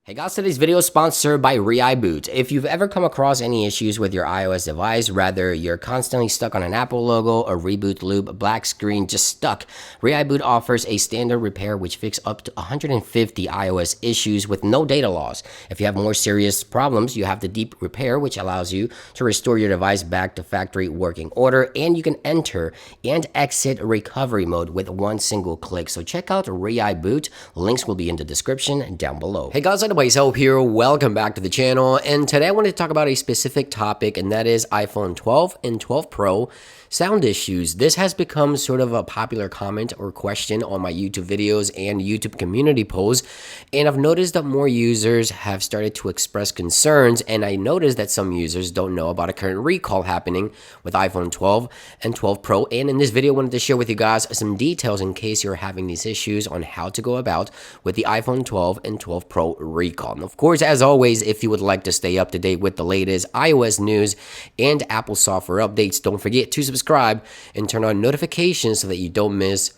Hey guys, today's video is sponsored by Reboot. If you've ever come across any issues with your iOS device, rather you're constantly stuck on an Apple logo, a reboot loop, black screen, just stuck, Reboot offers a standard repair which fixes up to 150 iOS issues with no data loss. If you have more serious problems, you have the deep repair, which allows you to restore your device back to factory working order, and you can enter and exit recovery mode with one single click. So check out Reboot. Links will be in the description down below. Hey guys, anyways, Hope here. Welcome back to the channel. And today I wanted to talk about a specific topic, and that is iPhone 12 and 12 Pro sound issues. This has become sort of a popular comment or question on my YouTube videos and YouTube community posts, and I've noticed that more users have started to express concerns, and I noticed that some users don't know about a current recall happening with iPhone 12 and 12 Pro, and in this video I wanted to share with you guys some details in case you're having these issues on how to go about with the iPhone 12 and 12 Pro recall. And of course, as always, if you would like to stay up to date with the latest iOS news and Apple software updates, don't forget to subscribe and turn on notifications so that you don't miss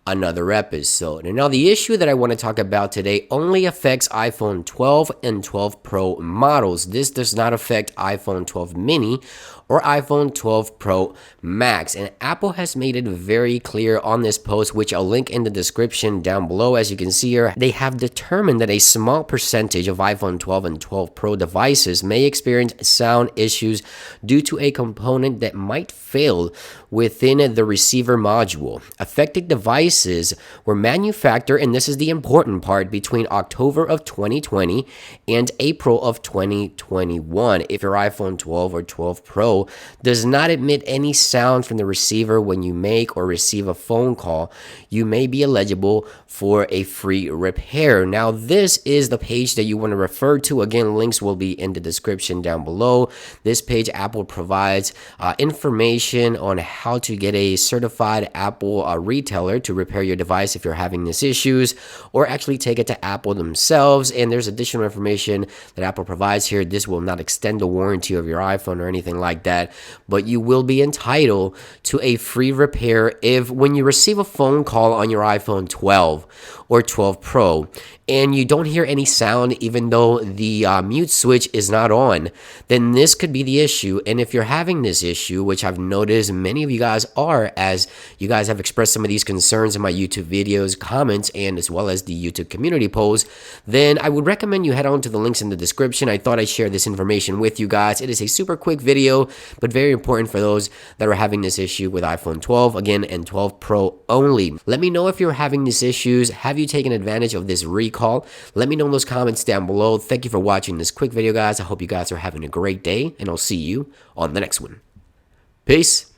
another episode. And now the issue that I want to talk about today only affects iPhone 12 and 12 Pro models. This does not affect iPhone 12 mini or iPhone 12 Pro Max. And Apple has made it very clear on this post, which I'll link in the description down below. As you can see here, they have determined that a small percentage of iPhone 12 and 12 Pro devices may experience sound issues due to a component that might fail within the receiver module. Affected devices were manufactured, and this is the important part, between October of 2020 and April of 2021. If your iPhone 12 or 12 Pro does not emit any sound from the receiver when you make or receive a phone call, you may be eligible for a free repair. Now, this is the page that you want to refer to. Again, links will be in the description down below. This page, Apple provides information on how to get a certified Apple retailer to repair your device if you're having these issues, or actually take it to Apple themselves. And there's additional information that Apple provides here. This will not extend the warranty of your iPhone or anything like that, but you will be entitled to a free repair if when you receive a phone call on your iPhone 12 or 12 Pro and you don't hear any sound even though the mute switch is not on, then this could be the issue. And if you're having this issue, which I've noticed many of you guys are, as you guys have expressed some of these concerns in my YouTube videos, comments, and as well as the YouTube community posts, then I would recommend you head on to the links in the description. I thought I'd share this information with you guys. It is a super quick video, but very important for those that are having this issue with iPhone 12, again, and 12 Pro only. Let me know if you're having these issues. Have you taken advantage of this recall? Let me know in those comments down below. Thank you for watching this quick video, guys. I hope you guys are having a great day, and I'll see you on the next one. Peace.